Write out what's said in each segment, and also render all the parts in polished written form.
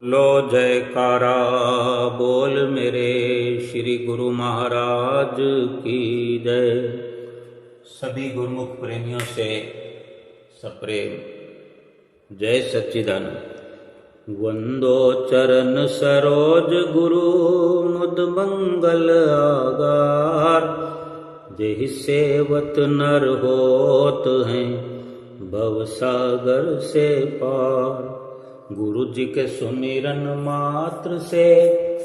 लो जयकारा बोल मेरे श्री गुरु महाराज की जय। सभी गुरुमुख प्रेमियों से सप्रेम जय सच्चिदानंद। वंदो चरण सरोज गुरु मुद मंगल आगार। जेहि सेवत नर होत हैं भव सागर से पार। गुरु जी के सुमिरन मात्र से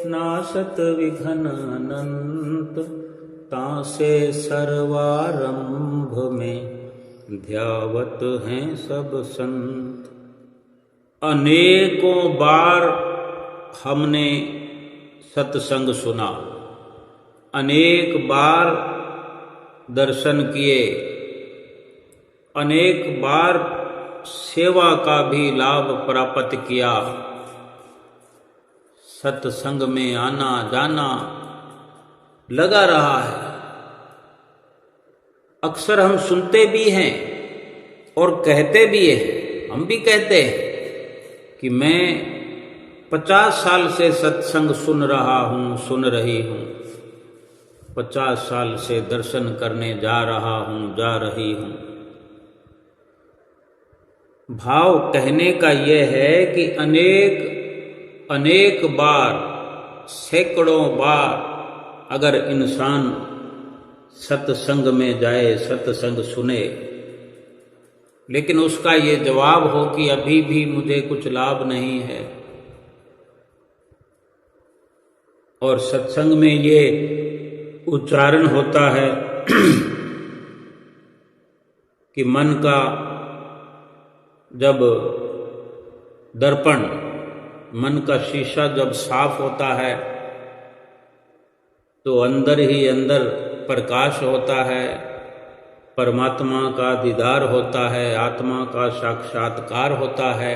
नाशत विघ्न अनंत। तासे सर्वारंभ में ध्यावत हैं सब संत। अनेकों बार हमने सत्संग सुना, अनेक बार दर्शन किए, अनेक बार सेवा का भी लाभ प्राप्त किया। सत्संग में आना जाना लगा रहा है। अक्सर हम सुनते भी हैं और कहते भी हैं। हम भी कहते हैं कि मैं 50 साल से सत्संग सुन रहा हूं, सुन रही हूं। 50 साल से दर्शन करने जा रहा हूं, जा रही हूं। भाव कहने का यह है कि अनेक बार, सैकड़ों बार अगर इंसान सत्संग में जाए, सत्संग सुने, लेकिन उसका ये जवाब हो कि अभी भी मुझे कुछ लाभ नहीं है, और सत्संग में ये उच्चारण होता है कि मन का जब दर्पण, मन का शीशा जब साफ होता है तो अंदर ही अंदर प्रकाश होता है, परमात्मा का दीदार होता है, आत्मा का साक्षात्कार होता है।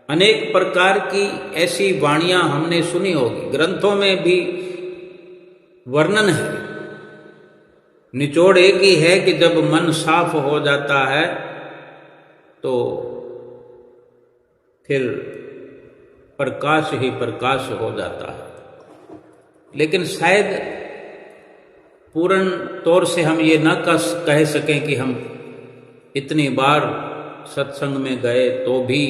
अनेक प्रकार की ऐसी वाणियां हमने सुनी होगी, ग्रंथों में भी वर्णन है। निचोड़ एक ही है कि जब मन साफ हो जाता है तो फिर प्रकाश ही प्रकाश हो जाता है। लेकिन शायद पूर्ण तौर से हम ये न कह सकें कि हम इतनी बार सत्संग में गए तो भी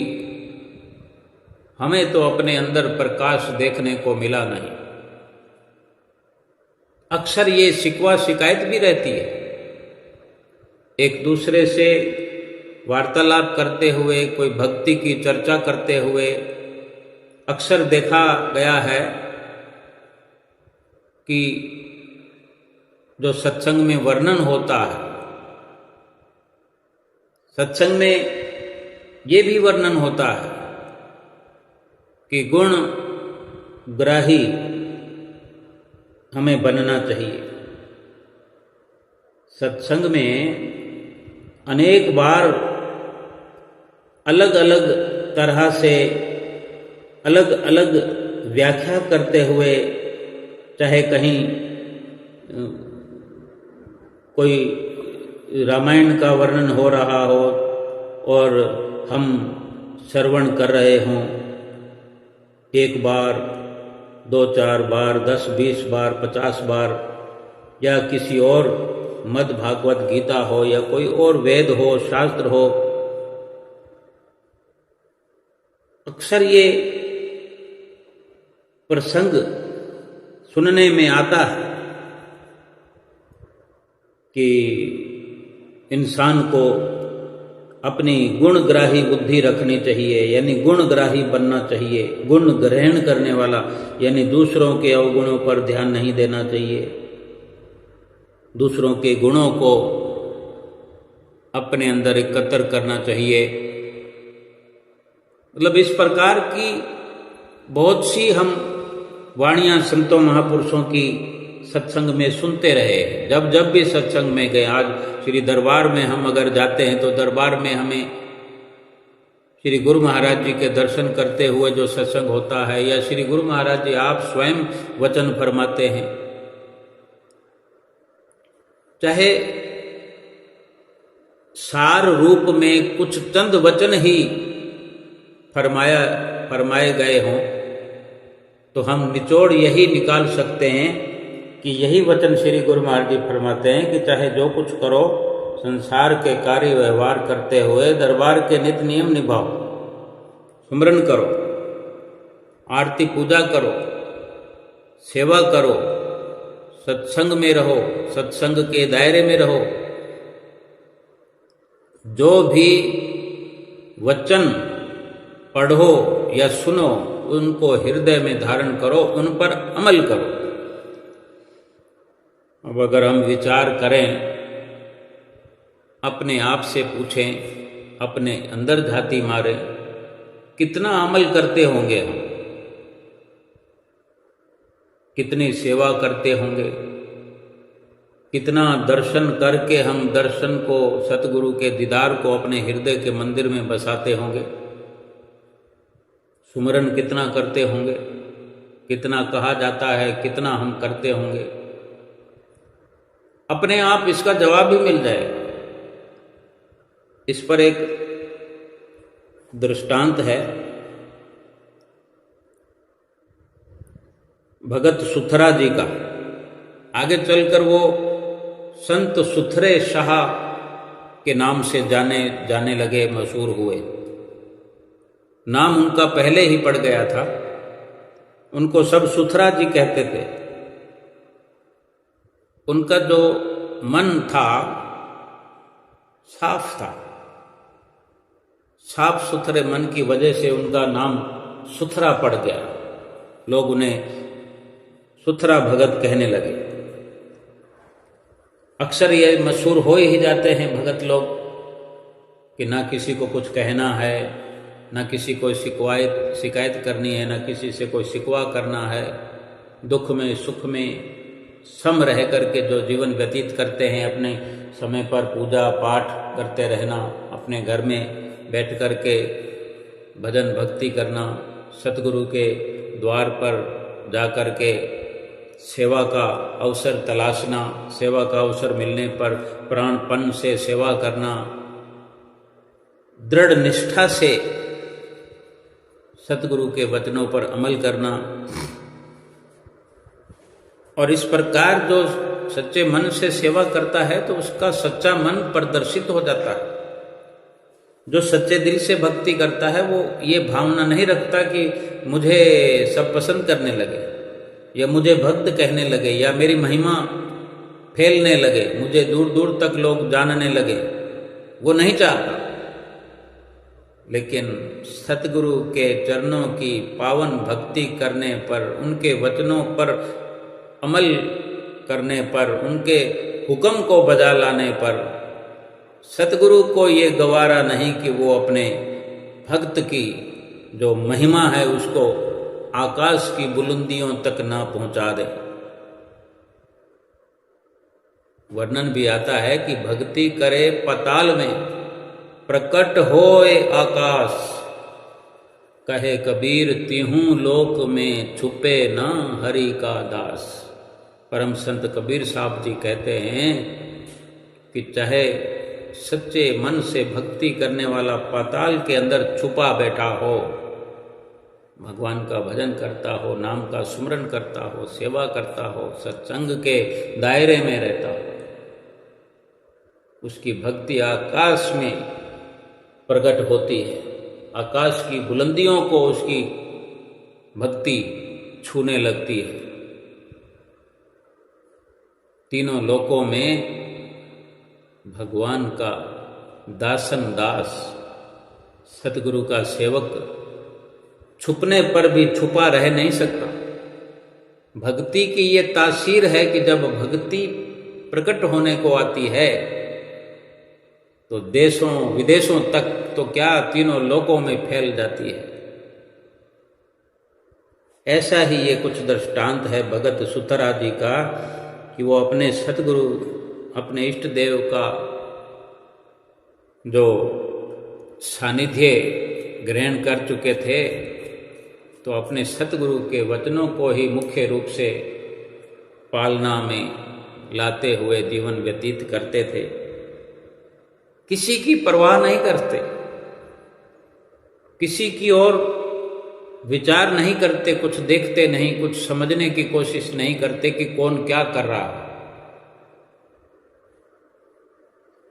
हमें तो अपने अंदर प्रकाश देखने को मिला नहीं। अक्सर ये शिकवा शिकायत भी रहती है। एक दूसरे से वार्तालाप करते हुए, कोई भक्ति की चर्चा करते हुए अक्सर देखा गया है कि जो सत्संग में वर्णन होता है, सत्संग में ये भी वर्णन होता है कि गुण ग्राही हमें बनना चाहिए। सत्संग में अनेक बार अलग अलग तरह से अलग अलग व्याख्या करते हुए, चाहे कहीं कोई रामायण का वर्णन हो रहा हो और हम श्रवण कर रहे हों, एक बार, 2-4 बार, 10-20 बार, 50 बार, या किसी और मद भागवत गीता हो या कोई और वेद हो, शास्त्र हो, अक्सर ये प्रसंग सुनने में आता है कि इंसान को अपनी गुणग्राही बुद्धि रखनी चाहिए, यानी गुणग्राही बनना चाहिए। गुण ग्रहण करने वाला, यानी दूसरों के अवगुणों पर ध्यान नहीं देना चाहिए, दूसरों के गुणों को अपने अंदर एकत्र करना चाहिए। मतलब इस प्रकार की बहुत सी हम वाणियां संतों महापुरुषों की सत्संग में सुनते रहे। जब भी सत्संग में गए, आज श्री दरबार में हम अगर जाते हैं तो दरबार में हमें श्री गुरु महाराज जी के दर्शन करते हुए जो सत्संग होता है, या श्री गुरु महाराज जी आप स्वयं वचन फरमाते हैं, चाहे सार रूप में कुछ चंद वचन ही फरमाया फरमाए गए हों, तो हम निचोड़ यही निकाल सकते हैं कि यही वचन श्री गुरु महाराज जी फरमाते हैं कि चाहे जो कुछ करो, संसार के कार्य व्यवहार करते हुए दरबार के नित्य नियम निभाओ, सुमरन करो, आरती पूजा करो, सेवा करो, सत्संग में रहो, सत्संग के दायरे में रहो, जो भी वचन पढ़ो या सुनो उनको हृदय में धारण करो, उन पर अमल करो। अब अगर हम विचार करें, अपने आप से पूछें, अपने अंदर झाती मारें, कितना अमल करते होंगे हम, कितनी सेवा करते होंगे, कितना दर्शन करके हम दर्शन को, सतगुरु के दीदार को अपने हृदय के मंदिर में बसाते होंगे, सुमरन कितना करते होंगे, कितना कहा जाता है, कितना हम करते होंगे। अपने आप इसका जवाब भी मिल जाए। इस पर एक दृष्टांत है, भगत सुथरा जी का। आगे चलकर वो संत सुथरे शाह के नाम से जाने लगे, मशहूर हुए। नाम उनका पहले ही पड़ गया था, उनको सब सुथरा जी कहते थे। उनका जो मन था साफ था, साफ सुथरे मन की वजह से उनका नाम सुथरा पड़ गया। लोग उन्हें सुथरा भगत कहने लगे। अक्सर ये मशहूर हो ही जाते हैं भगत लोग कि ना किसी को कुछ कहना है, ना किसी को शिकायत करनी है, ना किसी से कोई शिकवा करना है। दुख में सुख में सम रह करके जो जीवन व्यतीत करते हैं, अपने समय पर पूजा पाठ करते रहना, अपने घर में बैठ कर के भजन भक्ति करना, सतगुरु के द्वार पर जा कर के सेवा का अवसर तलाशना, सेवा का अवसर मिलने पर प्राणपन से सेवा करना, दृढ़ निष्ठा से सतगुरु के वचनों पर अमल करना। और इस प्रकार जो सच्चे मन से सेवा करता है तो उसका सच्चा मन प्रदर्शित हो जाता है। जो सच्चे दिल से भक्ति करता है वो ये भावना नहीं रखता कि मुझे सब पसंद करने लगे, या मुझे भक्त कहने लगे, या मेरी महिमा फैलने लगे, मुझे दूर दूर तक लोग जानने लगे, वो नहीं चाहता। लेकिन सतगुरु के चरणों की पावन भक्ति करने पर, उनके वचनों पर अमल करने पर, उनके हुक्म को बजा लाने पर सतगुरु को ये गवारा नहीं कि वो अपने भक्त की जो महिमा है उसको आकाश की बुलंदियों तक ना पहुंचा दे। वर्णन भी आता है कि भक्ति करे पाताल में, प्रकट होए आकाश, कहे कबीर तिहूं लोक में छुपे ना हरि का दास। परम संत कबीर साहब जी कहते हैं कि चाहे सच्चे मन से भक्ति करने वाला पाताल के अंदर छुपा बैठा हो, भगवान का भजन करता हो, नाम का सुमरन करता हो, सेवा करता हो, सत्संग के दायरे में रहता हो, उसकी भक्ति आकाश में प्रकट होती है। आकाश की बुलंदियों को उसकी भक्ति छूने लगती है। तीनों लोकों में भगवान का दासन दास, सतगुरु का सेवक छुपने पर भी छुपा रह नहीं सकता। भक्ति की ये तासीर है कि जब भक्ति प्रकट होने को आती है तो देशों विदेशों तक तो क्या तीनों लोकों में फैल जाती है। ऐसा ही ये कुछ दृष्टांत है भगत सुथरा जी का कि वो अपने सतगुरु, अपने इष्ट देव का जो सानिध्य ग्रहण कर चुके थे, तो अपने सतगुरु के वचनों को ही मुख्य रूप से पालना में लाते हुए जीवन व्यतीत करते थे। किसी की परवाह नहीं करते, किसी की ओर विचार नहीं करते, कुछ देखते नहीं, कुछ समझने की कोशिश नहीं करते कि कौन क्या कर रहा है।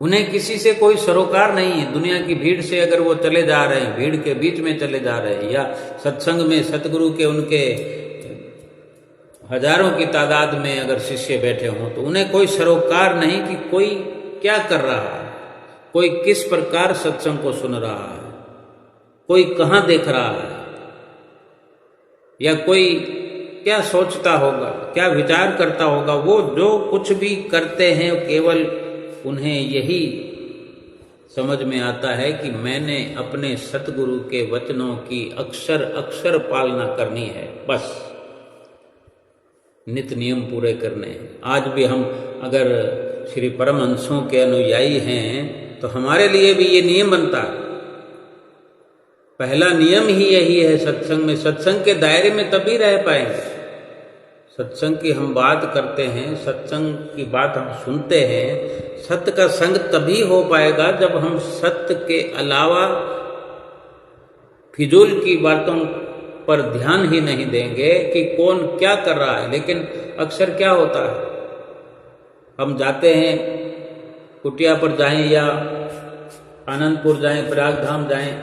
उन्हें किसी से कोई सरोकार नहीं है। दुनिया की भीड़ से अगर वो चले जा रहे हैं, भीड़ के बीच में चले जा रहे हैं, या सत्संग में सतगुरु के उनके हजारों की तादाद में अगर शिष्य बैठे हों, तो उन्हें कोई सरोकार नहीं कि कोई क्या कर रहा है, कोई किस प्रकार सत्संग को सुन रहा है, कोई कहाँ देख रहा है, या कोई क्या सोचता होगा, क्या विचार करता होगा। वो जो कुछ भी करते हैं केवल उन्हें यही समझ में आता है कि मैंने अपने सतगुरु के वचनों की अक्षर अक्षर पालना करनी है, बस नित्य नियम पूरे करने हैं। आज भी हम अगर श्री परमहंसों के अनुयायी हैं तो हमारे लिए भी ये नियम बनता है। पहला नियम ही यही है सत्संग में। सत्संग के दायरे में तभी रह पाएंगे। सत्संग की हम बात करते हैं, सत्संग की बात हम सुनते हैं। सत्य का संग तभी हो पाएगा जब हम सत्य के अलावा फिजूल की बातों पर ध्यान ही नहीं देंगे कि कौन क्या कर रहा है। लेकिन अक्सर क्या होता है, हम जाते हैं, कुटिया पर जाएं या आनंदपुर जाएं, प्रयागधाम जाएं,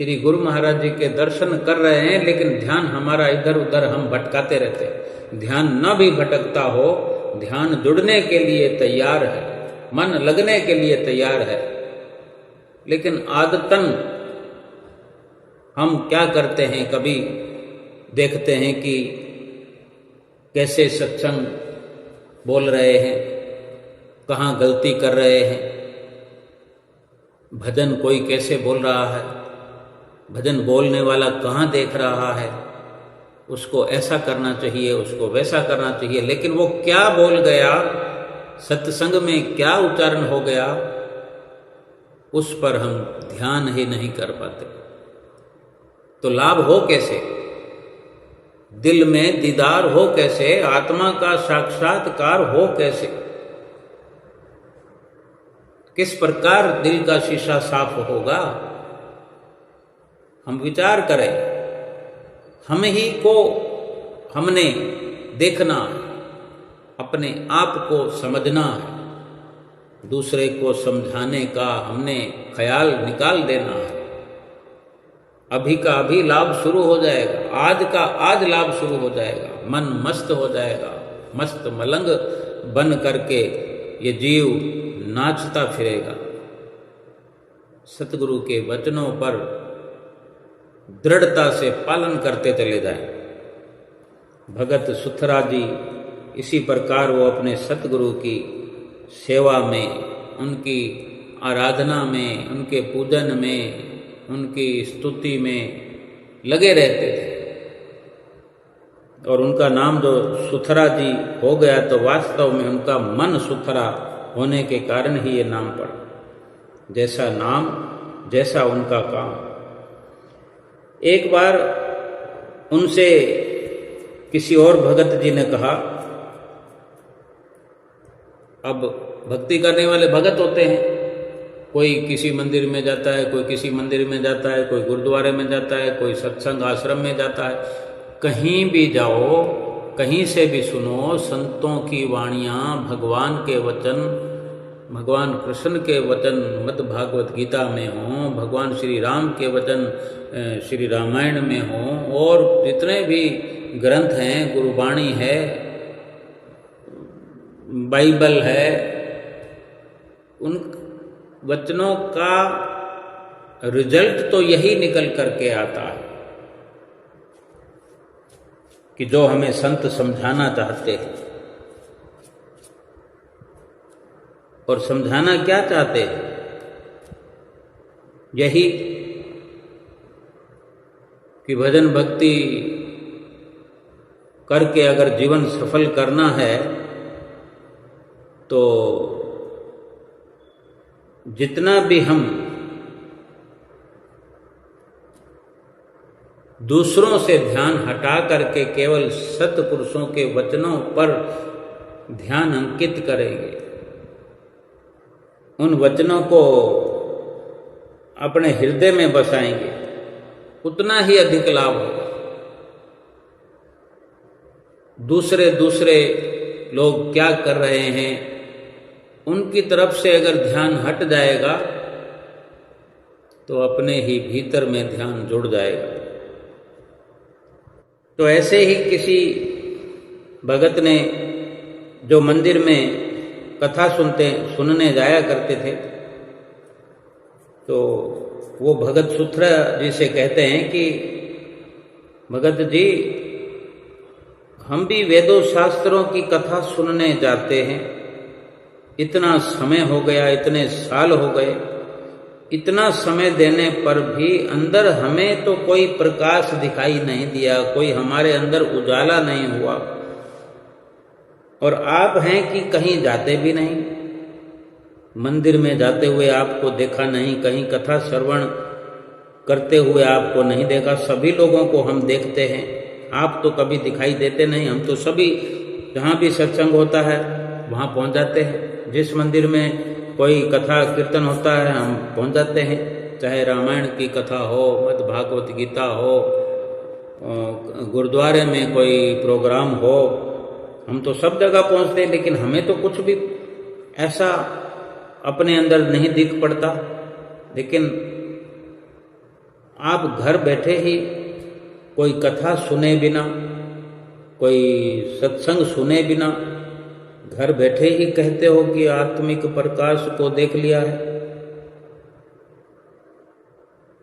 श्री गुरु महाराज जी के दर्शन कर रहे हैं, लेकिन ध्यान हमारा इधर उधर हम भटकाते रहते हैं। ध्यान न भी भटकता हो, ध्यान जुड़ने के लिए तैयार है, मन लगने के लिए तैयार है, लेकिन आदतन हम क्या करते हैं, कभी देखते हैं कि कैसे सत्संग बोल रहे हैं, कहाँ गलती कर रहे हैं, भजन कोई कैसे बोल रहा है, भजन बोलने वाला कहाँ देख रहा है, उसको ऐसा करना चाहिए, उसको वैसा करना चाहिए, लेकिन वो क्या बोल गया, सत्संग में क्या उच्चारण हो गया, उस पर हम ध्यान ही नहीं कर पाते। तो लाभ हो कैसे, दिल में दीदार हो कैसे, आत्मा का साक्षात्कार हो कैसे, किस प्रकार दिल का शीशा साफ होगा, हम विचार करें। हम ही को हमने देखना है, अपने आप को समझना है, दूसरे को समझाने का हमने ख्याल निकाल देना है। अभी का अभी लाभ शुरू हो जाएगा, आज का आज लाभ शुरू हो जाएगा, मन मस्त हो जाएगा, मस्त मलंग बन करके ये जीव नाचता फिरेगा। सतगुरु के वचनों पर दृढ़ता से पालन करते चले जाएं। भगत सुथरा जी इसी प्रकार वो अपने सतगुरु की सेवा में, उनकी आराधना में, उनके पूजन में, उनकी स्तुति में लगे रहते थे। और उनका नाम जो सुथरा जी हो गया, तो वास्तव में उनका मन सुथरा होने के कारण ही ये नाम पड़ा। जैसा नाम जैसा उनका काम। एक बार उनसे किसी और भगत जी ने कहा, अब भक्ति करने वाले भगत होते हैं, कोई किसी मंदिर में जाता है, कोई किसी मंदिर में जाता है, कोई गुरुद्वारे में जाता है, कोई सत्संग आश्रम में जाता है। कहीं भी जाओ, कहीं से भी सुनो, संतों की वाणियाँ, भगवान के वचन, भगवान कृष्ण के वचन मद् भागवत गीता में हों, भगवान श्री राम के वचन श्री रामायण में हों, और जितने भी ग्रंथ हैं, गुरुवाणी है, बाइबल है, उन वचनों का रिजल्ट तो यही निकल करके आता है कि जो हमें संत समझाना चाहते हैं। और समझाना क्या चाहते हैं? यही कि भजन भक्ति करके अगर जीवन सफल करना है तो जितना भी हम दूसरों से ध्यान हटा करके केवल सत्पुरुषों के वचनों पर ध्यान अंकित करेंगे, उन वचनों को अपने हृदय में बसाएंगे, उतना ही अधिक लाभ होगा। दूसरे दूसरे लोग क्या कर रहे हैं उनकी तरफ से अगर ध्यान हट जाएगा तो अपने ही भीतर में ध्यान जुड़ जाएगा। तो ऐसे ही किसी भगत ने, जो मंदिर में कथा सुनने जाया करते थे, तो वो भगत सूत्रा जी से कहते हैं कि भगत जी, हम भी वेदों शास्त्रों की कथा सुनने जाते हैं, इतना समय हो गया, इतने साल हो गए, इतना समय देने पर भी अंदर हमें तो कोई प्रकाश दिखाई नहीं दिया, कोई हमारे अंदर उजाला नहीं हुआ, और आप हैं कि कहीं जाते भी नहीं, मंदिर में जाते हुए आपको देखा नहीं, कहीं कथा श्रवण करते हुए आपको नहीं देखा। सभी लोगों को हम देखते हैं, आप तो कभी दिखाई देते नहीं। हम तो सभी जहाँ भी सत्संग होता है वहाँ पहुँच जाते हैं, जिस मंदिर में कोई कथा कीर्तन होता है हम पहुँच जाते हैं, चाहे रामायण की कथा हो, मद् भागवत गीता हो, गुरुद्वारे में कोई प्रोग्राम हो, हम तो सब जगह पहुँचते हैं, लेकिन हमें तो कुछ भी ऐसा अपने अंदर नहीं दिख पड़ता। लेकिन आप घर बैठे ही कोई कथा सुने बिना, कोई सत्संग सुने बिना, घर बैठे ही कहते हो कि आत्मिक प्रकाश को देख लिया है।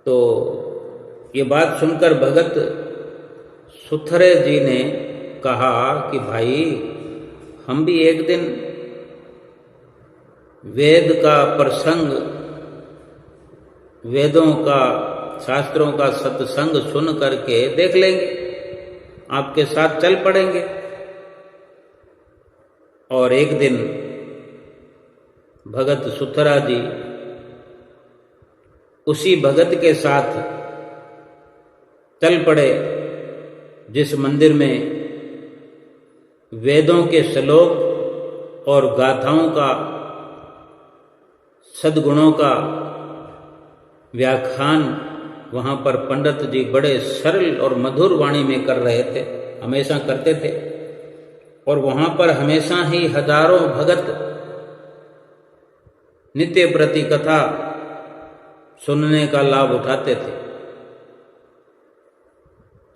तो ये बात सुनकर भगत सुथरे जी ने कहा कि भाई, हम भी एक दिन वेद का प्रसंग, वेदों का, शास्त्रों का सत्संग सुन करके देख लेंगे, आपके साथ चल पड़ेंगे। और एक दिन भगत सुथरा जी उसी भगत के साथ चल पड़े जिस मंदिर में वेदों के श्लोक और गाथाओं का, सद्गुणों का व्याख्यान वहाँ पर पंडित जी बड़े सरल और मधुर वाणी में कर रहे थे, हमेशा करते थे। और वहाँ पर हमेशा ही हजारों भगत नित्य प्रति कथा सुनने का लाभ उठाते थे,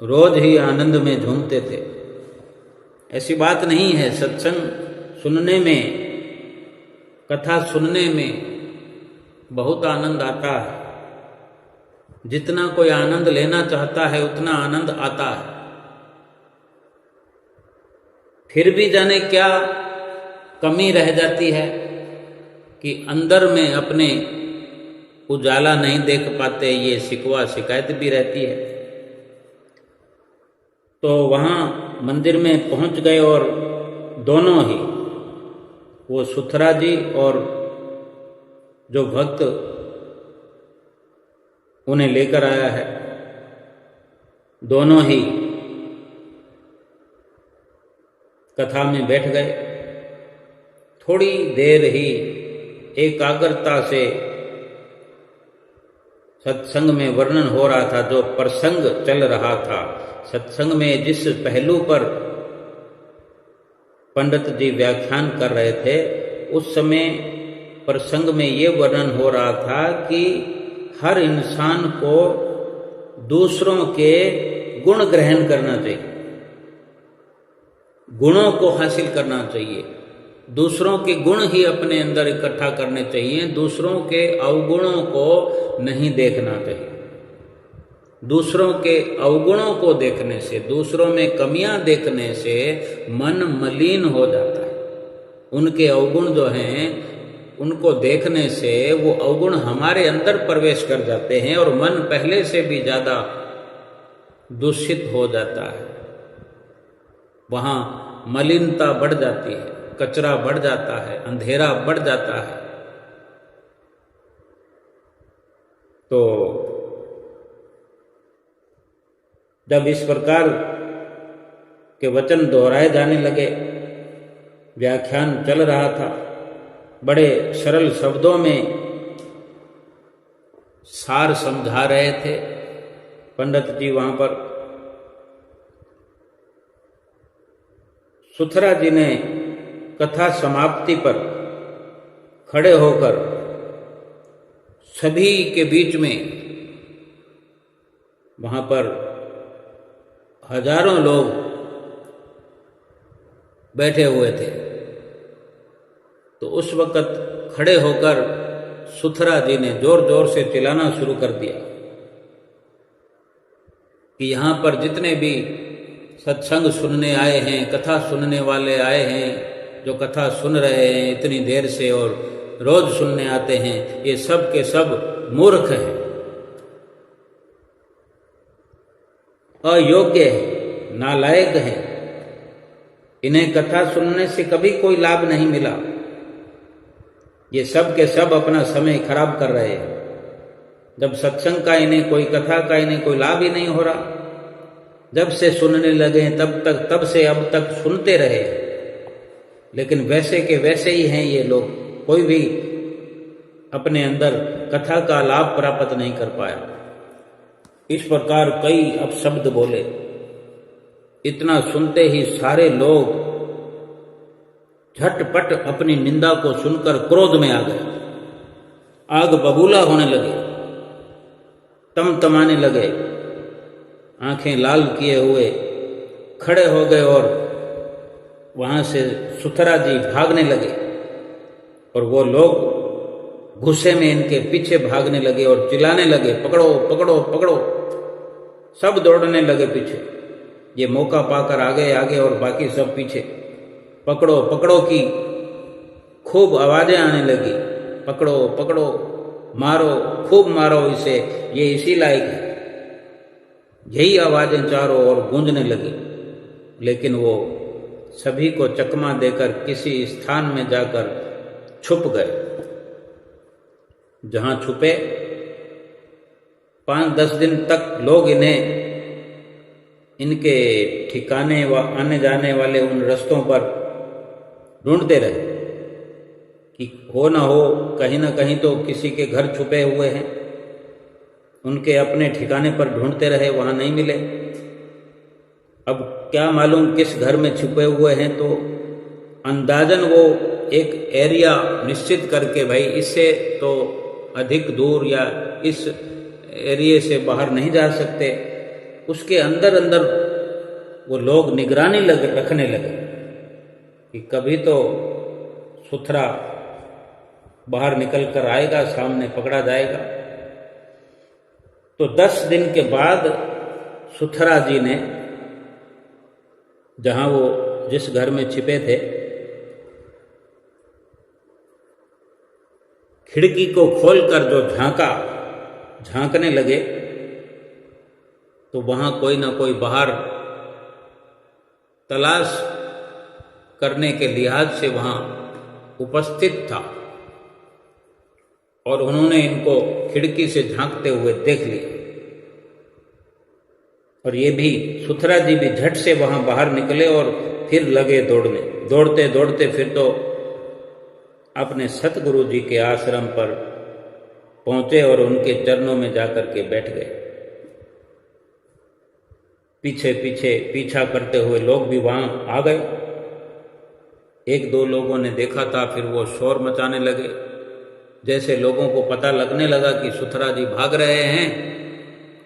रोज ही आनंद में झूमते थे। ऐसी बात नहीं है, सत्संग सुनने में, कथा सुनने में बहुत आनंद आता है। जितना कोई आनंद लेना चाहता है उतना आनंद आता है। फिर भी जाने क्या कमी रह जाती है कि अंदर में अपने उजाला नहीं देख पाते, ये शिकवा शिकायत भी रहती है। तो वहाँ मंदिर में पहुँच गए और दोनों ही, वो सुथरा जी और जो भक्त उन्हें लेकर आया है, दोनों ही कथा में बैठ गए। थोड़ी देर ही एकाग्रता से सत्संग में वर्णन हो रहा था, जो प्रसंग चल रहा था। सत्संग में जिस पहलू पर पंडित जी व्याख्यान कर रहे थे, उस समय प्रसंग में ये वर्णन हो रहा था कि हर इंसान को दूसरों के गुण ग्रहण करना चाहिए, गुणों को हासिल करना चाहिए, दूसरों के गुण ही अपने अंदर इकट्ठा करने चाहिए, दूसरों के अवगुणों को नहीं देखना चाहिए। दूसरों के अवगुणों को देखने से, दूसरों में कमियां देखने से मन मलिन हो जाता है। उनके अवगुण जो हैं, उनको देखने से वो अवगुण हमारे अंदर प्रवेश कर जाते हैं और मन पहले से भी ज्यादा दूषित हो जाता है। वहाँ मलिनता बढ़ जाती है, कचरा बढ़ जाता है, अंधेरा बढ़ जाता है। तो जब इस प्रकार के वचन दोहराए जाने लगे, व्याख्यान चल रहा था, बड़े सरल शब्दों में सार समझा रहे थे, पंडित जी वहां पर सुथरा जी ने कथा समाप्ति पर खड़े होकर सभी के बीच में, वहां पर हजारों लोग बैठे हुए थे, तो उस वक्त खड़े होकर सुथरा जी ने जोर जोर से चिल्लाना शुरू कर दिया कि यहाँ पर जितने भी सत्संग सुनने आए हैं, कथा सुनने वाले आए हैं, जो कथा सुन रहे हैं इतनी देर से और रोज सुनने आते हैं, ये सब के सब मूर्ख हैं, अयोग्य हैं, नालायक हैं। इन्हें कथा सुनने से कभी कोई लाभ नहीं मिला। ये सब के सब अपना समय खराब कर रहे हैं। जब सत्संग का इन्हें कोई, कथा का इन्हें कोई लाभ ही नहीं हो रहा, जब से सुनने लगे तब से अब तक सुनते रहे, लेकिन वैसे के वैसे ही हैं ये लोग। कोई भी अपने अंदर कथा का लाभ प्राप्त नहीं कर पाया। इस प्रकार कई अपशब्द बोले। इतना सुनते ही सारे लोग झटपट अपनी निंदा को सुनकर क्रोध में आ गए, आग बबूला होने लगे, तमतमाने लगे, आंखें लाल किए हुए खड़े हो गए और वहां से सुथरा जी भागने लगे और वो लोग गुस्से में इनके पीछे भागने लगे और चिल्लाने लगे, पकड़ो पकड़ो पकड़ो। सब दौड़ने लगे पीछे। ये मौका पाकर आगे आगे और बाकी सब पीछे। पकड़ो पकड़ो की खूब आवाजें आने लगी, पकड़ो पकड़ो, मारो, खूब मारो इसे, ये इसी लायक है। यही आवाजें चारों ओर गूंजने लगी, लेकिन वो सभी को चकमा देकर किसी स्थान में जाकर छुप गए। जहां छुपे 5-10 दिन तक लोग इन्हें इनके ठिकाने व आने जाने वाले उन रास्तों पर ढूंढते रहे कि हो ना हो कहीं ना कहीं तो किसी के घर छुपे हुए हैं। उनके अपने ठिकाने पर ढूंढते रहे, वहां नहीं मिले। अब क्या मालूम किस घर में छुपे हुए हैं, तो अंदाजन वो एक एरिया निश्चित करके, भाई इससे तो अधिक दूर या इस एरिया से बाहर नहीं जा सकते, उसके अंदर अंदर वो लोग निगरानी रखने लगे कि कभी तो सुथरा बाहर निकल कर आएगा, सामने पकड़ा जाएगा। तो 10 दिन के बाद सुथरा जी ने, जहां वो जिस घर में छिपे थे, खिड़की को खोलकर जो झांकने लगे, तो वहां कोई ना कोई बाहर तलाश करने के लिहाज से वहां उपस्थित था और उन्होंने इनको खिड़की से झांकते हुए देख लिया। और ये भी, सुथरा जी भी झट से वहां बाहर निकले और फिर लगे दौड़ने। दौड़ते दौड़ते फिर तो अपने सतगुरु जी के आश्रम पर पहुंचे और उनके चरणों में जाकर के बैठ गए। पीछे पीछे पीछा करते हुए लोग भी वहां आ गए। 1-2 लोगों ने देखा था, फिर वो शोर मचाने लगे। जैसे लोगों को पता लगने लगा कि सुथरा जी भाग रहे हैं,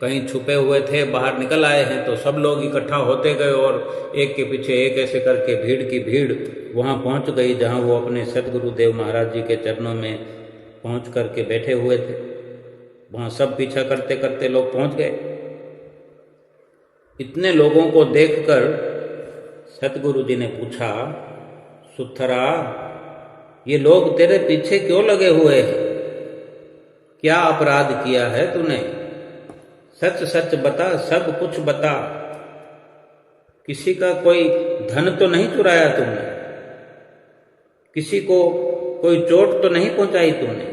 कहीं छुपे हुए थे, बाहर निकल आए हैं, तो सब लोग इकट्ठा होते गए और एक के पीछे एक ऐसे करके भीड़ की भीड़ वहां पहुंच गई जहां वो अपने सतगुरुदेव महाराज जी के चरणों में पहुंच करके बैठे हुए थे। वहां सब पीछा करते करते लोग पहुंच गए। इतने लोगों को देखकर सतगुरु जी ने पूछा, सुथरा, ये लोग तेरे पीछे क्यों लगे हुए हैं? क्या अपराध किया है तूने? सच सच बता, सब कुछ बता। किसी का कोई धन तो नहीं चुराया तुमने? किसी को कोई चोट तो नहीं पहुंचाई तुमने?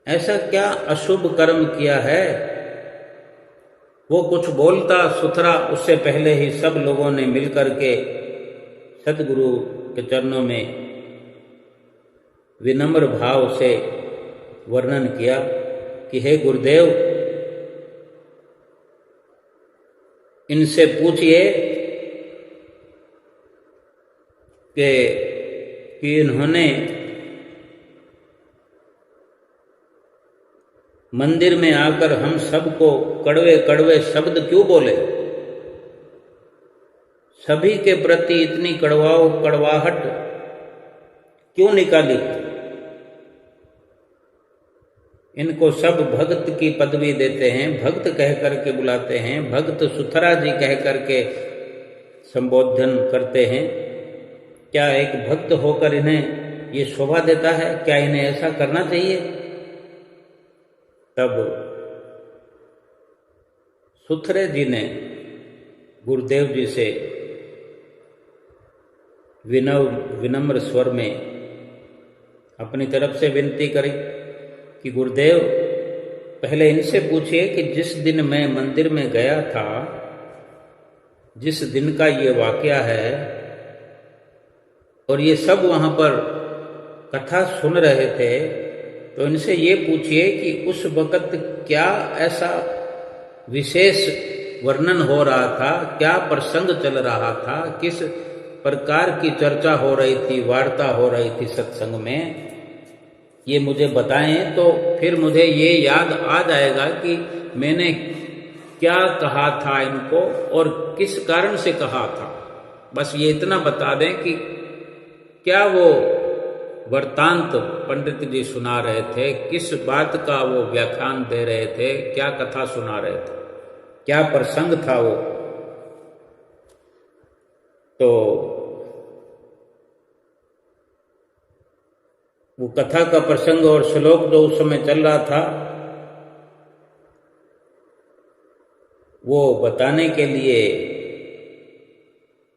ऐसा क्या अशुभ कर्म किया है? वो कुछ बोलता सुथरा, उससे पहले ही सब लोगों ने मिलकर के सतगुरु के चरणों में विनम्र भाव से वर्णन किया कि हे गुरुदेव, इनसे पूछिए कि इन्होंने मंदिर में आकर हम सबको कड़वे कड़वे शब्द क्यों बोले, सभी के प्रति इतनी कड़वाहट क्यों निकाली। इनको सब भक्त की पदवी देते हैं, भक्त कह करके बुलाते हैं, भक्त सुथरा जी कह करके संबोधन करते हैं। क्या एक भक्त होकर इन्हें ये शोभा देता है? क्या इन्हें ऐसा करना चाहिए? तब सुथरे जी ने गुरुदेव जी से विनम्र स्वर में अपनी तरफ से विनती करी कि गुरुदेव पहले इनसे पूछिए कि जिस दिन मैं मंदिर में गया था, जिस दिन का ये वाकया है, और ये सब वहाँ पर कथा सुन रहे थे, तो इनसे ये पूछिए कि उस वक़्त क्या ऐसा विशेष वर्णन हो रहा था, क्या प्रसंग चल रहा था, किस प्रकार की चर्चा हो रही थी, वार्ता हो रही थी सत्संग में, ये मुझे बताएं। तो फिर मुझे ये याद आ जाएगा कि मैंने क्या कहा था इनको और किस कारण से कहा था। बस ये इतना बता दें कि क्या वो वृत्तांत पंडित जी सुना रहे थे, किस बात का वो व्याख्यान दे रहे थे, क्या कथा सुना रहे थे, क्या प्रसंग था वो कथा का प्रसंग और श्लोक जो उस समय चल रहा था, वो बताने के लिए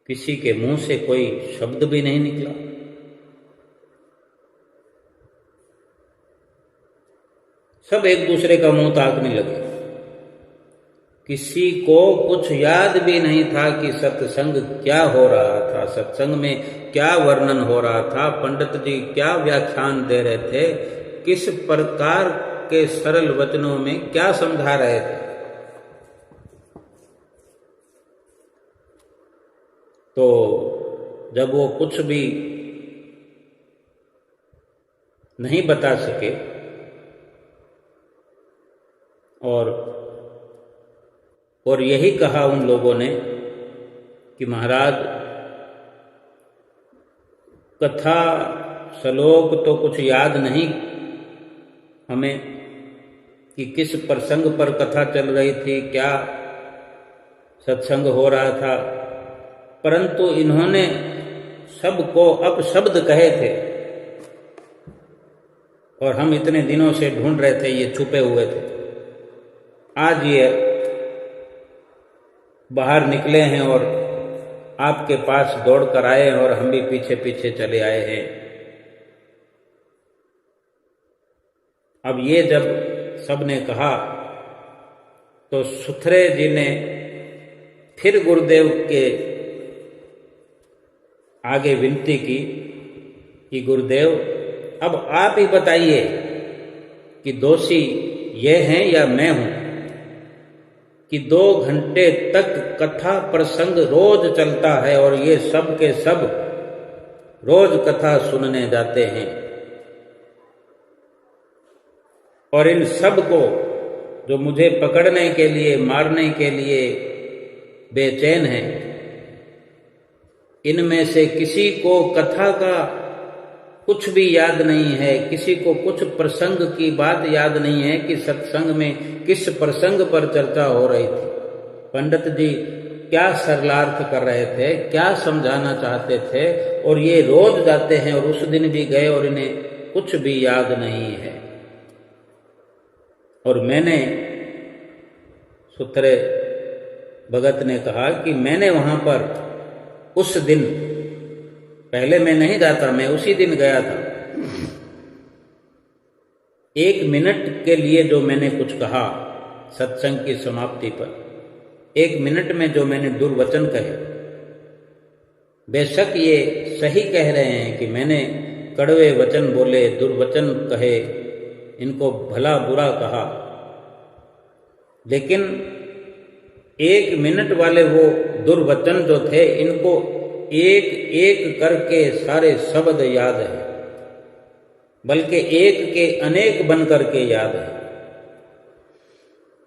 किसी के मुंह से कोई शब्द भी नहीं निकला। सब एक दूसरे का मुंह ताकने लगे। किसी को कुछ याद भी नहीं था कि सत्संग क्या हो रहा था, सत्संग में क्या वर्णन हो रहा था, पंडित जी क्या व्याख्यान दे रहे थे, किस प्रकार के सरल वचनों में क्या समझा रहे थे। तो जब वो कुछ भी नहीं बता सके और यही कहा उन लोगों ने कि महाराज कथा श्लोक तो कुछ याद नहीं हमें कि किस प्रसंग पर कथा चल रही थी, क्या सत्संग हो रहा था, परंतु इन्होंने सबको अपशब्द कहे थे और हम इतने दिनों से ढूंढ रहे थे, ये छुपे हुए थे। आज ये बाहर निकले हैं और आपके पास दौड़ कर आए हैं और हम भी पीछे पीछे चले आए हैं। अब ये जब सबने कहा तो सुथरे जी ने फिर गुरुदेव के आगे विनती की कि गुरुदेव अब आप ही बताइए कि दोषी ये हैं या मैं हूं कि 2 घंटे तक कथा प्रसंग रोज चलता है और ये सब के सब रोज कथा सुनने जाते हैं और इन सब को जो मुझे पकड़ने के लिए, मारने के लिए बेचैन हैं, इनमें से किसी को कथा का कुछ भी याद नहीं है, किसी को कुछ प्रसंग की बात याद नहीं है कि सत्संग में किस प्रसंग पर चर्चा हो रही थी, पंडित जी क्या सरलार्थ कर रहे थे, क्या समझाना चाहते थे। और ये रोज जाते हैं और उस दिन भी गए और इन्हें कुछ भी याद नहीं है। और मैंने, सुथरे भगत ने कहा कि मैंने वहां पर उस दिन, पहले मैं नहीं जाता, मैं उसी दिन गया था, 1 मिनट के लिए जो मैंने कुछ कहा सत्संग की समाप्ति पर, 1 मिनट में जो मैंने दुर्वचन कहे, बेशक ये सही कह रहे हैं कि मैंने कड़वे वचन बोले, दुर्वचन कहे, इनको भला बुरा कहा, लेकिन 1 मिनट वाले वो दुर्वचन जो थे, इनको एक एक करके सारे शब्द याद है, बल्कि एक के अनेक बन करके याद है।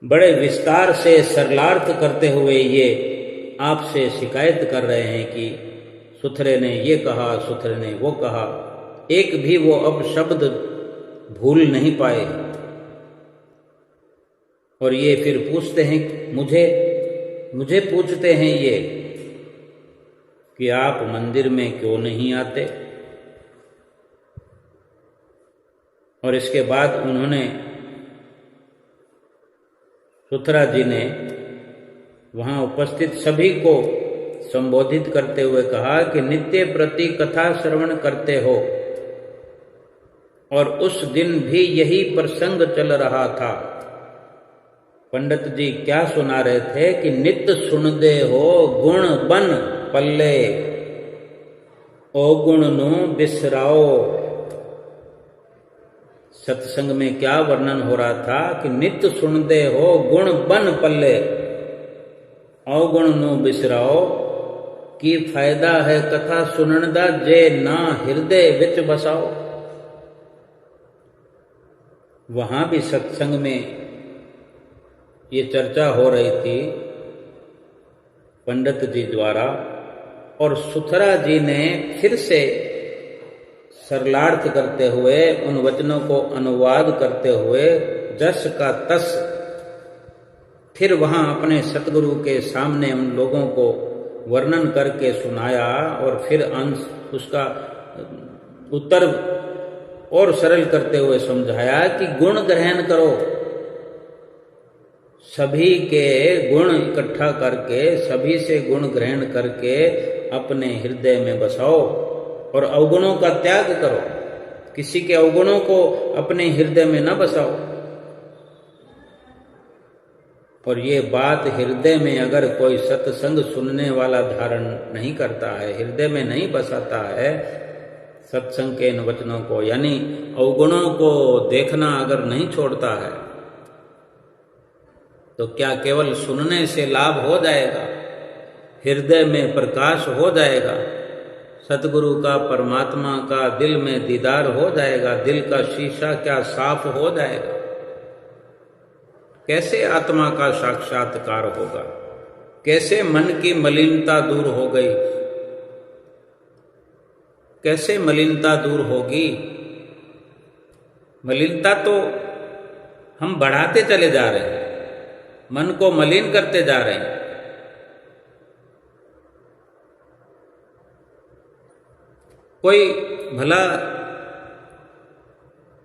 बड़े विस्तार से सरलार्थ करते हुए ये आपसे शिकायत कर रहे हैं कि सुथरे ने ये कहा, सुथरे ने वो कहा, एक भी वो अब शब्द भूल नहीं पाए। और ये फिर पूछते हैं, मुझे पूछते हैं ये कि आप मंदिर में क्यों नहीं आते। और इसके बाद उन्होंने, सुथरा जी ने वहां उपस्थित सभी को संबोधित करते हुए कहा कि नित्य प्रति कथा श्रवण करते हो, और उस दिन भी यही प्रसंग चल रहा था। पंडित जी क्या सुना रहे थे कि नित्य सुनदे हो गुण बन पल्ले, ओ गुण नु बिसराओ। सत्संग में क्या वर्णन हो रहा था कि नित्य सुनदे हो गुण बन पल्ले, अवगुण नु बिसराओ। की फायदा है कथा सुनन दा, जे ना हृदय विच बसाओ। वहां भी सत्संग में ये चर्चा हो रही थी पंडित जी द्वारा, और सुथरा जी ने फिर से सरलार्थ करते हुए उन वचनों को अनुवाद करते हुए जस का तस फिर वहां अपने सतगुरु के सामने उन लोगों को वर्णन करके सुनाया, और फिर अंश उसका उत्तर और सरल करते हुए समझाया कि गुण ग्रहण करो, सभी के गुण इकट्ठा करके, सभी से गुण ग्रहण करके अपने हृदय में बसाओ, और अवगुणों का त्याग करो, किसी के अवगुणों को अपने हृदय में न बसाओ। और ये बात हृदय में अगर कोई सत्संग सुनने वाला धारण नहीं करता है, हृदय में नहीं बसाता है सत्संग के इन वचनों को, यानी अवगुणों को देखना अगर नहीं छोड़ता है, तो क्या केवल सुनने से लाभ हो जाएगा? हृदय में प्रकाश हो जाएगा, सतगुरु का, परमात्मा का दिल में दीदार हो जाएगा, दिल का शीशा क्या साफ हो जाएगा? कैसे आत्मा का साक्षात्कार होगा? कैसे मन की मलिनता दूर हो गई? कैसे मलिनता दूर होगी? मलिनता तो हम बढ़ाते चले जा रहे हैं, मन को मलिन करते जा रहे हैं। कोई भला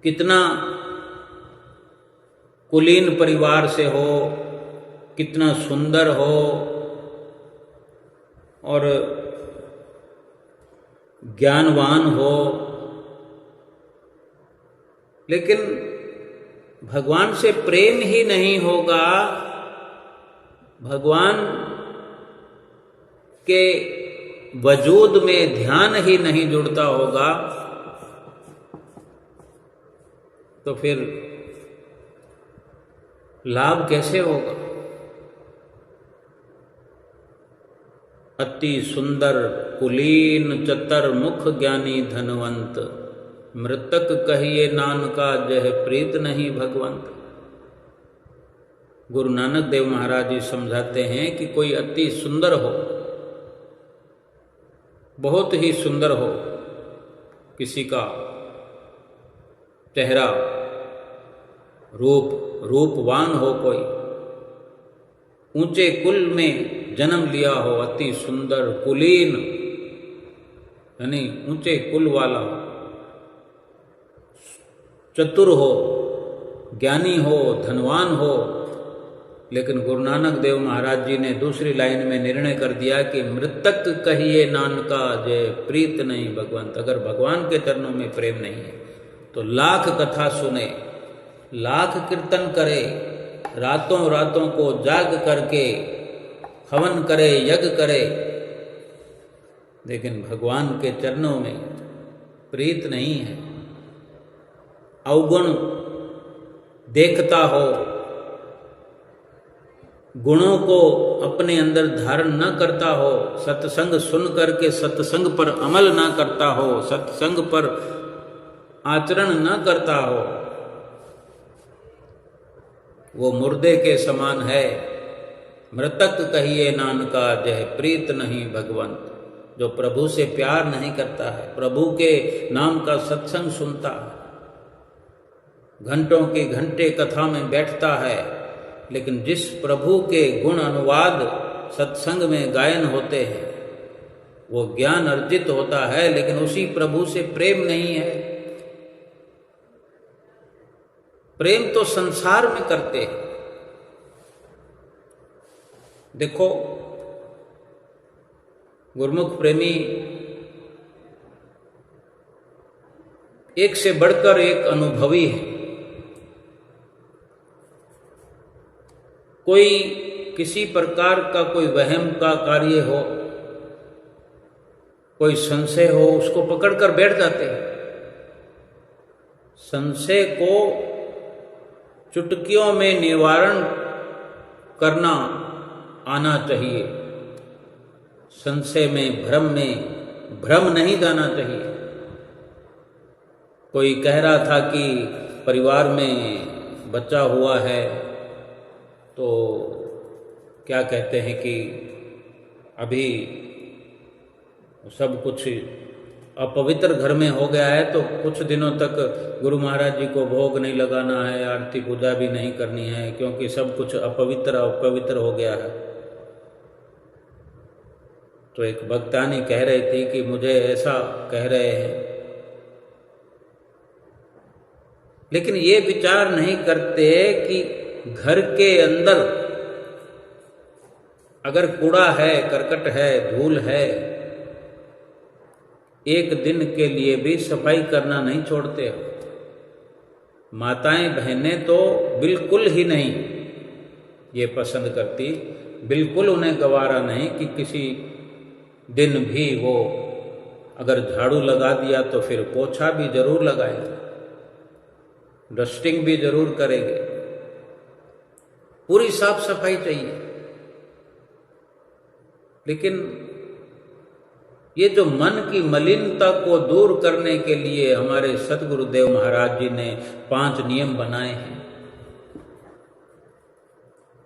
कितना कुलीन परिवार से हो, कितना सुंदर हो और ज्ञानवान हो, लेकिन भगवान से प्रेम ही नहीं होगा, भगवान के वजूद में ध्यान ही नहीं जुड़ता होगा, तो फिर लाभ कैसे होगा? अति सुंदर कुलीन चतर मुख ज्ञानी धनवंत, मृतक कहिए नानका जह प्रीत नहीं भगवंत। गुरु नानक देव महाराज जी समझाते हैं कि कोई अति सुंदर हो, बहुत ही सुंदर हो, किसी का चेहरा, रूपवान हो, कोई ऊंचे कुल में जन्म लिया हो, अति सुंदर कुलीन यानी ऊंचे कुल वाला हो, चतुर हो, ज्ञानी हो, धनवान हो, लेकिन गुरु नानक देव महाराज जी ने दूसरी लाइन में निर्णय कर दिया कि मृतक कहिए नानका जय प्रीत नहीं भगवंत। अगर भगवान के चरणों में प्रेम नहीं है तो लाख कथा सुने, लाख कीर्तन करे, रातों रातों को जाग करके हवन करे, यज्ञ करे, लेकिन भगवान के चरणों में प्रीत नहीं है, अवगुण देखता हो, गुणों को अपने अंदर धारण न करता हो, सत्संग सुन करके सत्संग पर अमल न करता हो, सत्संग पर आचरण न करता हो, वो मुर्दे के समान है। मृतक कहिए नानका जह प्रीत नहीं भगवंत। जो प्रभु से प्यार नहीं करता है, प्रभु के नाम का सत्संग सुनता है, घंटों के घंटे कथा में बैठता है, लेकिन जिस प्रभु के गुण अनुवाद सत्संग में गायन होते हैं वो ज्ञान अर्जित होता है, लेकिन उसी प्रभु से प्रेम नहीं है। प्रेम तो संसार में करते हैं। देखो, गुरुमुख प्रेमी एक से बढ़कर एक अनुभवी है। कोई किसी प्रकार का कोई वहम का कार्य हो, कोई संशय हो, उसको पकड़कर बैठ जाते हैं। संशय को चुटकियों में निवारण करना आना चाहिए। संशय में भ्रम नहीं जाना चाहिए। कोई कह रहा था कि परिवार में बच्चा हुआ है तो क्या कहते हैं कि अभी सब कुछ अपवित्र घर में हो गया है, तो कुछ दिनों तक गुरु महाराज जी को भोग नहीं लगाना है, आरती पूजा भी नहीं करनी है, क्योंकि सब कुछ अपवित्र हो गया है। तो एक भक्तानी कह रही थी कि मुझे ऐसा कह रहे हैं, लेकिन ये विचार नहीं करते कि घर के अंदर अगर कूड़ा है, करकट है, धूल है, एक दिन के लिए भी सफाई करना नहीं छोड़ते हो। माताएं बहनें तो बिल्कुल ही नहीं ये पसंद करती, बिल्कुल उन्हें गवारा नहीं कि किसी दिन भी वो अगर झाड़ू लगा दिया तो फिर पोछा भी जरूर लगाएंगे, डस्टिंग भी जरूर करेंगे, पूरी साफ सफाई चाहिए। लेकिन ये जो मन की मलिनता को दूर करने के लिए हमारे सतगुरुदेव महाराज जी ने 5 नियम बनाए हैं,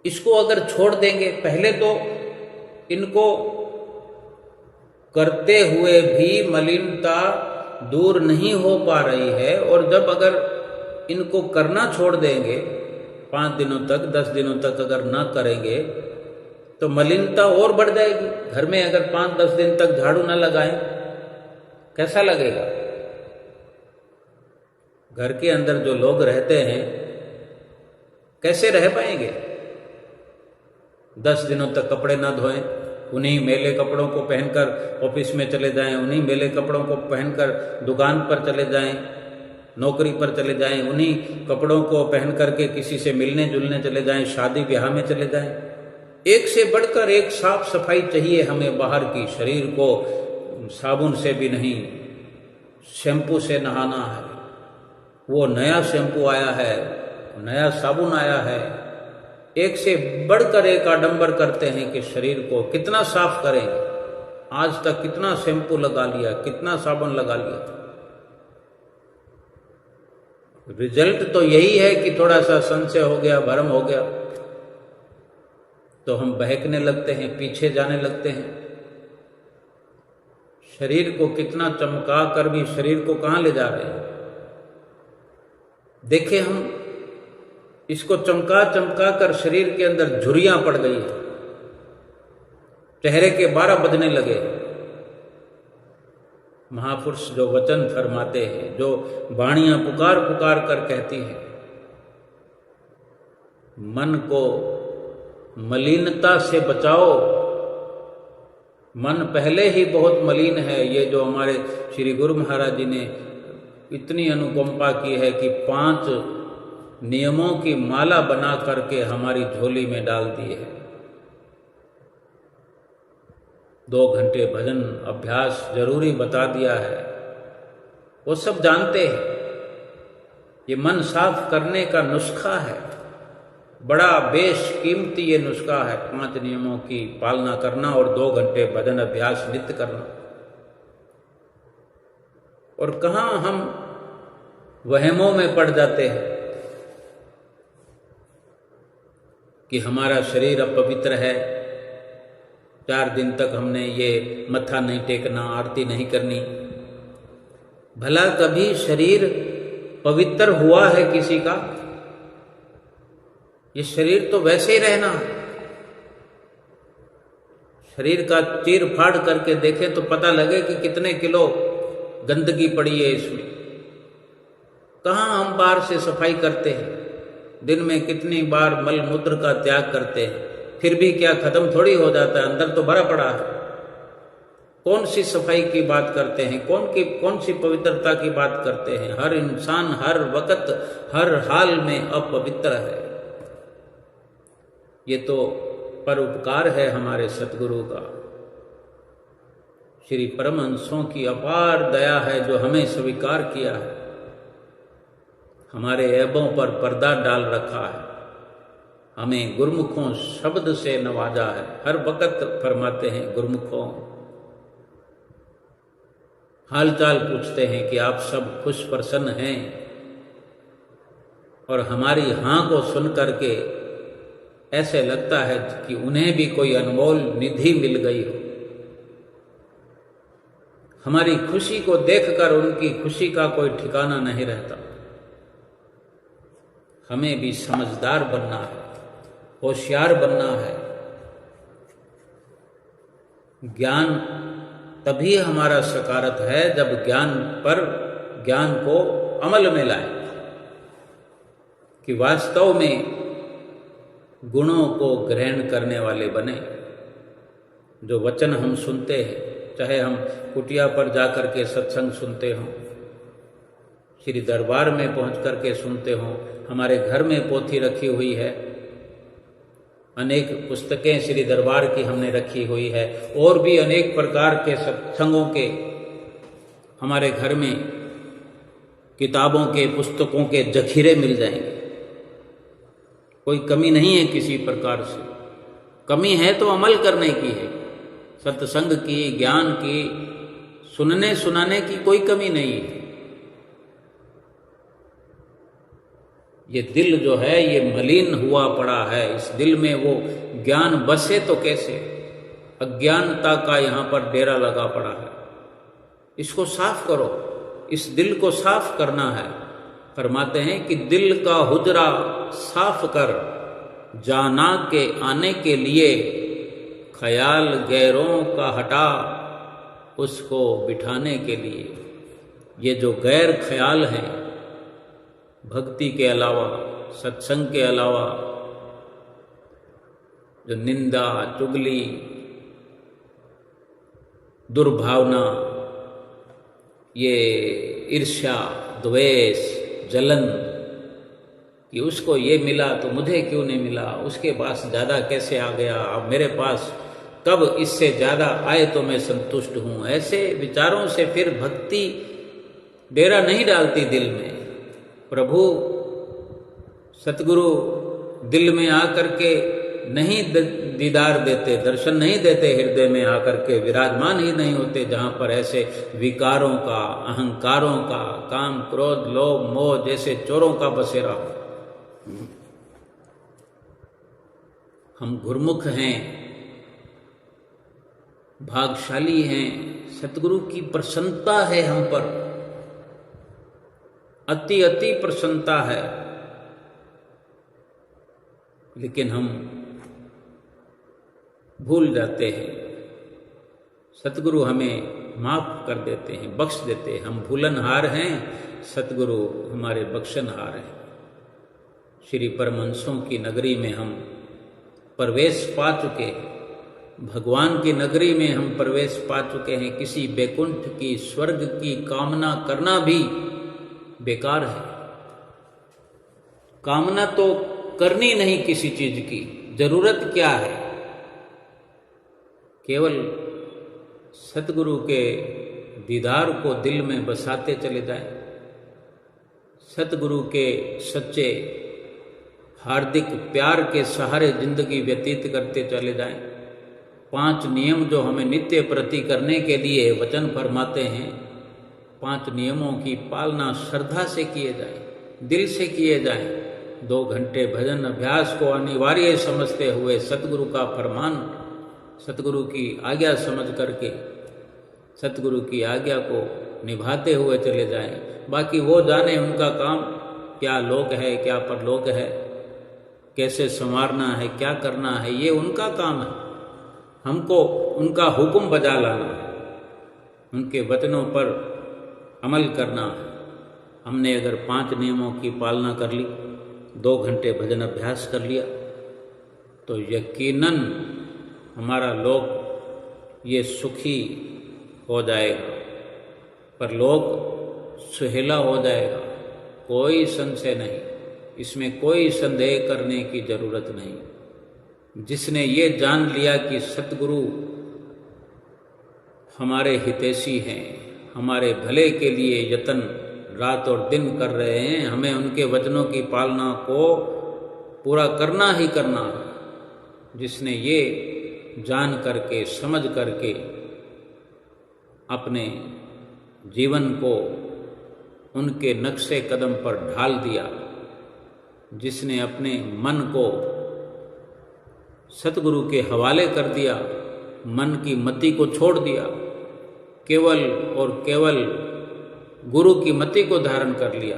इसको अगर छोड़ देंगे, पहले तो इनको करते हुए भी मलिनता दूर नहीं हो पा रही है, और जब अगर इनको करना छोड़ देंगे 5 दिनों तक, 10 दिनों तक अगर ना करेंगे तो मलिनता और बढ़ जाएगी। घर में अगर 5-10 दिन तक झाड़ू ना लगाएं, कैसा लगेगा? घर के अंदर जो लोग रहते हैं कैसे रह पाएंगे? 10 दिनों तक कपड़े ना धोएं, उन्हीं मेले कपड़ों को पहनकर ऑफिस में चले जाएं, उन्हीं मेले कपड़ों को पहनकर दुकान पर चले जाएं, नौकरी पर चले जाएं, उन्हीं कपड़ों को पहन करके किसी से मिलने जुलने चले जाएं, शादी ब्याह में चले जाएं। एक से बढ़कर एक साफ सफाई चाहिए हमें बाहर की। शरीर को साबुन से भी नहीं, शैम्पू से नहाना है। वो नया शैम्पू आया है, नया साबुन आया है। एक से बढ़कर एक आडंबर करते हैं कि शरीर को कितना साफ करेंगे। आज तक कितना शैम्पू लगा लिया, कितना साबुन लगा लिया। रिजल्ट तो यही है कि थोड़ा सा संशय हो गया, भ्रम हो गया, तो हम बहकने लगते हैं, पीछे जाने लगते हैं। शरीर को कितना चमका कर भी शरीर को कहाँ ले जा रहे हैं? देखें, हम इसको चमका चमका कर शरीर के अंदर झुर्रियां पड़ गई है, चेहरे के 12 बजने लगे। महापुरुष जो वचन फरमाते हैं, जो वाणियां पुकार पुकार कर कहती हैं, मन को मलिनता से बचाओ। मन पहले ही बहुत मलिन है। ये जो हमारे श्री गुरु महाराज जी ने इतनी अनुकंपा की है कि 5 नियमों की माला बना करके हमारी झोली में डाल दी है। 2 घंटे भजन अभ्यास जरूरी बता दिया है। वो सब जानते हैं। ये मन साफ करने का नुस्खा है। बड़ा बेशकीमती ये नुस्खा है 5 नियमों की पालना करना और 2 घंटे भजन अभ्यास नित्य करना। और कहाँ हम वहमों में पड़ जाते हैं कि हमारा शरीर अपवित्र है, 4 दिन तक हमने ये मत्था नहीं टेकना, आरती नहीं करनी। भला कभी शरीर पवित्र हुआ है किसी का? ये शरीर तो वैसे ही रहना। शरीर का चीर फाड़ करके देखें तो पता लगे कि कितने किलो गंदगी पड़ी है इसमें। कहाँ हम बाहर से सफाई करते हैं, दिन में कितनी बार मल मूत्र का त्याग करते हैं, फिर भी क्या खत्म थोड़ी हो जाता है, अंदर तो भरा पड़ा है। कौन सी सफाई की बात करते हैं, कौन सी पवित्रता की बात करते हैं? हर इंसान हर वक्त हर हाल में अपवित्र है। ये तो परोपकार है हमारे सतगुरु का, श्री परमहंसों की अपार दया है जो हमें स्वीकार किया है, हमारे ऐबों पर पर्दा डाल रखा है, हमें गुरमुखों शब्द से नवाजा है। हर वक्त फरमाते हैं गुरमुखों, हालचाल पूछते हैं कि आप सब खुश प्रसन्न हैं, और हमारी हाँ को सुन करके ऐसे लगता है कि उन्हें भी कोई अनमोल निधि मिल गई हो। हमारी खुशी को देखकर उनकी खुशी का कोई ठिकाना नहीं रहता। हमें भी समझदार बनना है, होशियार बनना है। ज्ञान तभी हमारा सकारत है जब ज्ञान को अमल में लाए, कि वास्तव में गुणों को ग्रहण करने वाले बने। जो वचन हम सुनते हैं, चाहे हम कुटिया पर जाकर के सत्संग सुनते हों, श्री दरबार में पहुंच करके सुनते हों, हमारे घर में पोथी रखी हुई है, अनेक पुस्तकें श्री दरबार की हमने रखी हुई है, और भी अनेक प्रकार के सत्संगों के हमारे घर में किताबों के पुस्तकों के जखीरे मिल जाएंगे। कोई कमी नहीं है किसी प्रकार से। कमी है तो अमल करने की है, सत्संग की, ज्ञान की, सुनने सुनाने की कोई कमी नहीं है। ये दिल जो है ये मलिन हुआ पड़ा है, इस दिल में वो ज्ञान बसे तो कैसे? अज्ञानता का यहाँ पर डेरा लगा पड़ा है। इसको साफ करो, इस दिल को साफ करना है। फरमाते हैं कि दिल का हुजरा साफ कर, जाना के आने के लिए, ख्याल गैरों का हटा, उसको बिठाने के लिए। ये जो गैर ख्याल हैं, भक्ति के अलावा, सत्संग के अलावा, जो निंदा, चुगली, दुर्भावना, ये ईर्ष्या, द्वेष, जलन, कि उसको ये मिला तो मुझे क्यों नहीं मिला, उसके पास ज़्यादा कैसे आ गया, अब मेरे पास कब इससे ज़्यादा आए तो मैं संतुष्ट हूँ। ऐसे विचारों से फिर भक्ति डेरा नहीं डालती दिल में। प्रभु सतगुरु दिल में आकर के नहीं दीदार देते, दर्शन नहीं देते, हृदय में आकर के विराजमान ही नहीं होते, जहाँ पर ऐसे विकारों का, अहंकारों का, काम क्रोध लोभ मोह जैसे चोरों का बसेरा हो। हम गुरमुख हैं, भागशाली हैं, सतगुरु की प्रसन्नता है हम पर, अति अति प्रसन्नता है। लेकिन हम भूल जाते हैं, सतगुरु हमें माफ कर देते हैं, बख्श देते हैं। हम भूलनहार हैं, सतगुरु हमारे बख्शनहार हैं। श्री परमहंसों की नगरी में हम प्रवेश पा चुके हैं, भगवान की नगरी में हम प्रवेश पा चुके हैं। किसी बैकुंठ की, स्वर्ग की कामना करना भी बेकार है। कामना तो करनी नहीं किसी चीज की, जरूरत क्या है? केवल सतगुरु के दीदार को दिल में बसाते चले जाएं, सतगुरु के सच्चे हार्दिक प्यार के सहारे जिंदगी व्यतीत करते चले जाएं। 5 नियम जो हमें नित्य प्रति करने के लिए वचन फरमाते हैं, 5 नियमों की पालना श्रद्धा से किए जाए, दिल से किए जाए। 2 घंटे भजन अभ्यास को अनिवार्य समझते हुए सतगुरु का फरमान, सतगुरु की आज्ञा समझ करके सतगुरु की आज्ञा को निभाते हुए चले जाएं। बाकी वो जाने उनका काम, क्या लोक है क्या परलोक है, कैसे संवारना है, क्या करना है, ये उनका काम है। हमको उनका हुक्म बजा लाना है, उनके वचनों पर अमल करना है। हमने अगर 5 नियमों की पालना कर ली, 2 घंटे भजन अभ्यास कर लिया, तो यकीनन हमारा लोक ये सुखी हो जाएगा, परलोक सुहेला हो जाएगा। कोई संशय नहीं, इसमें कोई संदेह करने की जरूरत नहीं। जिसने ये जान लिया कि सतगुरु हमारे हितैषी हैं, हमारे भले के लिए यत्न रात और दिन कर रहे हैं, हमें उनके वचनों की पालना को पूरा करना ही करना है। जिसने ये जान करके समझ करके अपने जीवन को उनके नक्शे कदम पर ढाल दिया, जिसने अपने मन को सतगुरु के हवाले कर दिया, मन की मति को छोड़ दिया, केवल और केवल गुरु की मति को धारण कर लिया।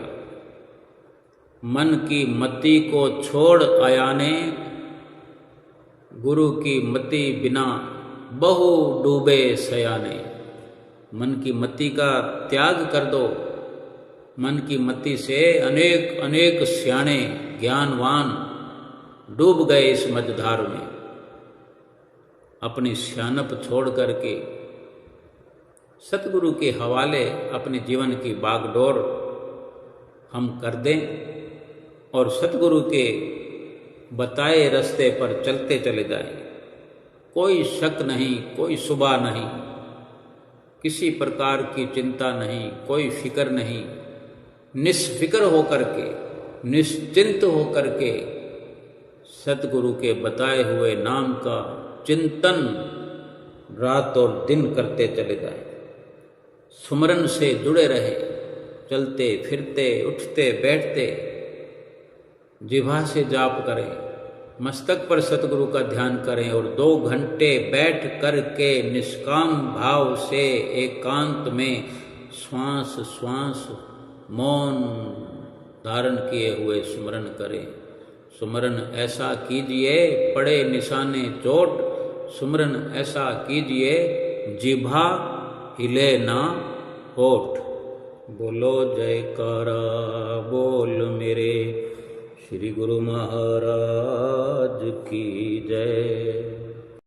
मन की मति को छोड़ आया ने, गुरु की मति बिना बहु डूबे सयाने। मन की मति का त्याग कर दो। मन की मति से अनेक अनेक स्याणे ज्ञानवान डूब गए इस मझधार में। अपनी स्यानप छोड़ करके सतगुरु के हवाले अपने जीवन की बागडोर हम कर दें और सतगुरु के बताए रास्ते पर चलते चले जाएं। कोई शक नहीं, कोई सुबह नहीं, किसी प्रकार की चिंता नहीं, कोई फिक्र नहीं। निष्फिक्र होकर के, निश्चिंत होकर के सतगुरु के बताए हुए नाम का चिंतन रात और दिन करते चले जाए। सुमरन से जुड़े रहे, चलते फिरते उठते बैठते जिह्वा से जाप करें, मस्तक पर सतगुरु का ध्यान करें और 2 घंटे बैठ करके निष्काम भाव से एकांत में श्वास श्वास मौन धारण किए हुए सुमरन करें। सुमरन ऐसा कीजिए पड़े निशाने चोट, सुमरन ऐसा कीजिए जिह्वा हिले ना होठ। बोलो जयकारा बोल मेरे श्री गुरु महाराज की जय।